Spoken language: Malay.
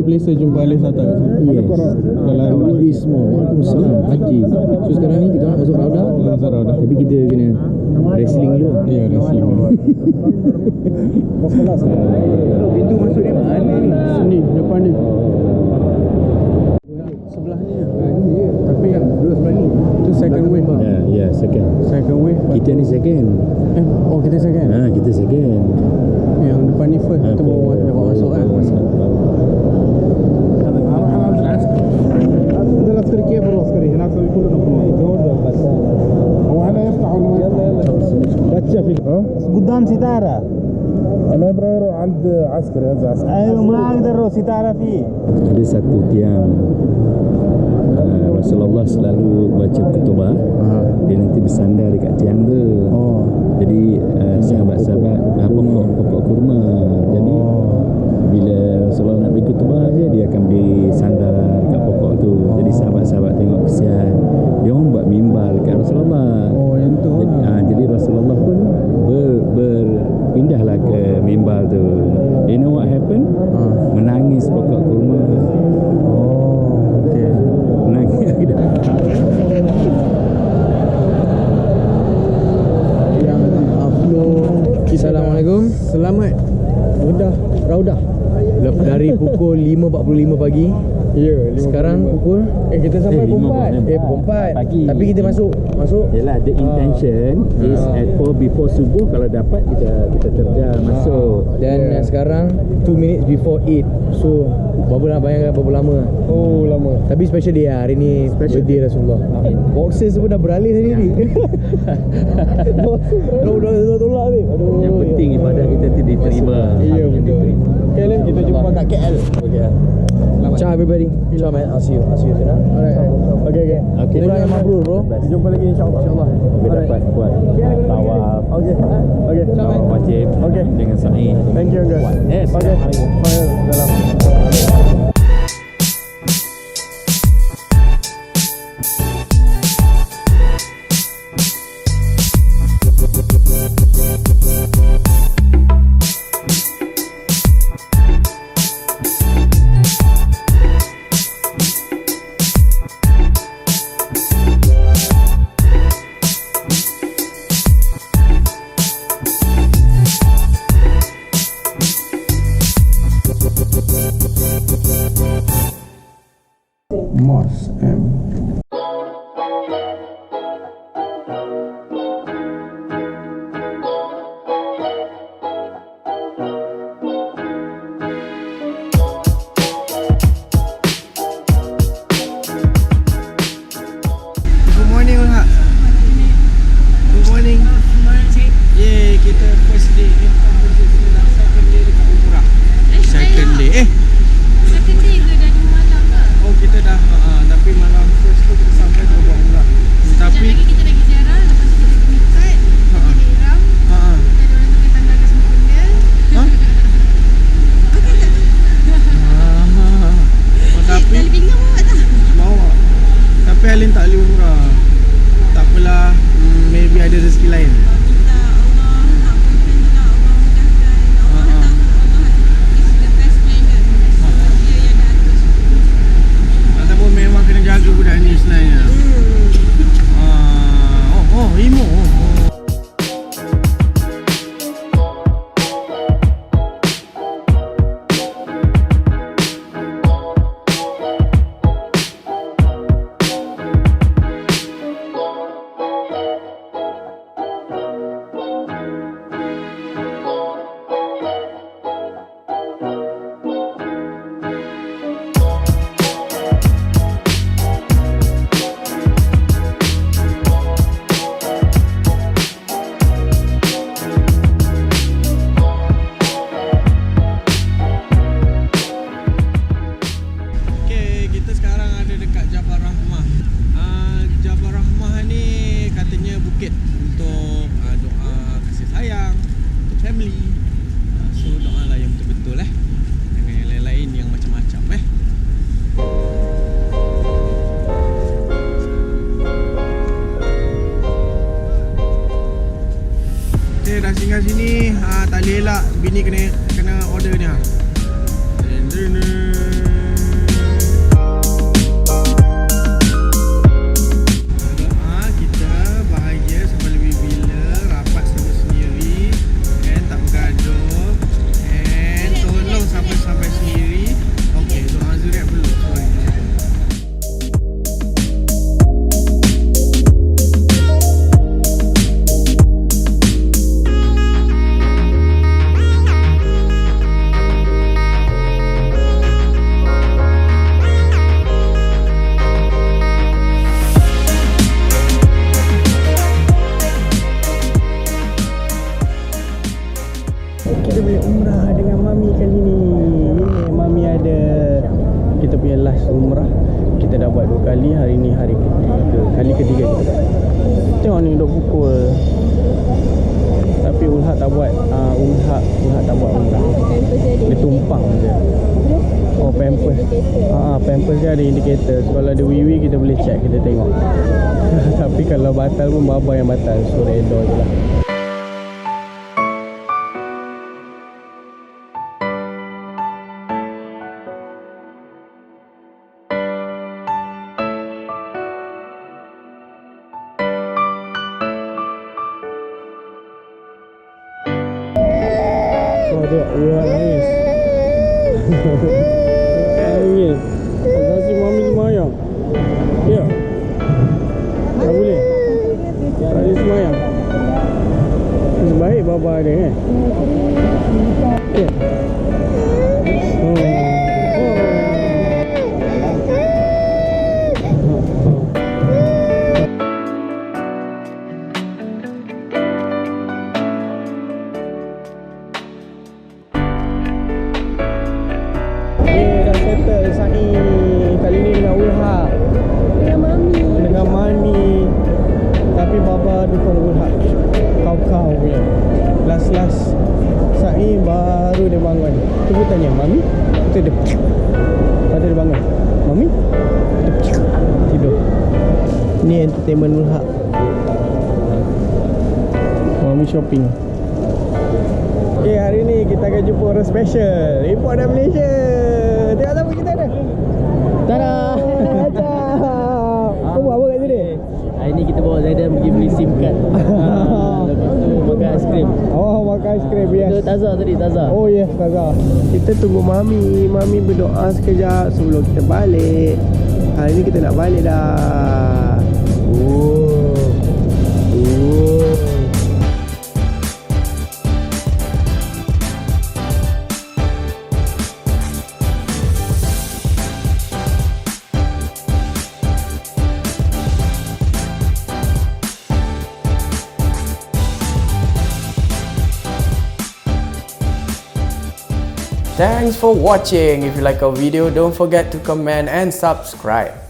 Malaysia jumpa Alif Satar. Yes. Dalam ini semua haji. So sekarang ni kita nak masuk raudah. Tapi kita kena wrestling dulu. Ya, wrestling dulu. Pintu masuk dia mana ni? Sini, depan ni. Sebelah ni. Tapi yang dua sebelah ni. Itu second wave. Ya, second. Second wave. Kita ni second. Oh, kita second. Kita second. Yang depan ni first. Kita bawa dapat masuk kan. كيف العسكري هناك كلنا هو هنا يفتحوا بتشا في قدام ستارة. انا ابغى عند عسكري هذا عسكري. ايوه ما اقدر اروح ستارة فيه. Ada satu tiang Rasulullah selalu baca khutbah. Dia nanti bersandar dekat tiang tu. Jadi sahabat-sahabat pokok kurma. Jadi bila Rasulullah nak bagi khutbah je, dia akan bersandar dekat pokok tu. Jadi sahabat-sahabat tengok kesian, dia orang buat mimbar dekat Rasulullah. Yang tu. Jadi Rasulullah pun berpindahlah ke mimbar tu. You know what happened? Menangis pokok kurma. Okey. Menangis. Yang upload. Assalamualaikum. Selamat Raudah. Dari pukul 5.45 pagi. Ya, sekarang pukul kita sampai pukul 4 pagi. Tapi kita masuk. Yalah, the intention is at 4 before subuh. Kalau dapat kita terjal masuk. Dan sekarang 2 minutes before 8. So berapa nak bayangkan berapa lama? Oh, lama. Tapi special day hari ni, special day Rasulullah. Boxers pun dah beralih hari ni. Dah tolak babe. Aduh. Yang penting ibadah kita diterima. Ya, betul. Okay, kita jumpa kat KL. Okay. Ciao everybody. Ciao man. I'll see you soon. Alright. Okay. Umrah yang mabrur bro. Jumpa lagi insyaAllah. Dapat buat tawaf. Okay. Ciao man. Wajib. Okay. Dengan sa'i. Thank you guys. Yes. Okay. Dalam. Second day ke dah 2 malam ke? Oh kita dah tapi malam umrah. Kita dah buat 2 kali. Hari ni hari kali ketiga kita buat. Tengok ni duk pukul. Tapi Ulhak tak buat Ulhak tak buat umrah. Dia tumpang je. Oh, pampers. Pampers dia ada indikator. So kalau ada wiwi kita boleh check, kita tengok. Tapi kalau batal pun baba yang batal. So redor je lah. Tengok Ulhak nangis. Nangis. Kasih mami semayang. Ya. Tak boleh. Tak boleh semayang. Sebaik baba ada kan. Okay. Kali ni dengan Ulhak, dengan mami. Tapi baba dukung Ulhak. Kau punya. Last Sa'i baru dia bangun. Cuba tanya mami. Kita dia pada dia bangun. Mami dia tidur. Ni entertainment Ulhak. Mami shopping. Okay, hari ni kita akan jumpa orang special. Import dari Malaysia. Tengok siapa kita ada. Tada! Kau buat apa kat sini? Hari ni kita bawa Zaidan pergi beli SIM card. Lepas tu makan aiskrim. Oh, makan aiskrim, yes. Itu Taza tadi, Taza. Oh yes, Taza. Kita tunggu Mami. Mami berdoa sekejap sebelum kita balik. Hari ni kita nak balik dah. Thanks for watching. If you like our video, don't forget to comment and subscribe.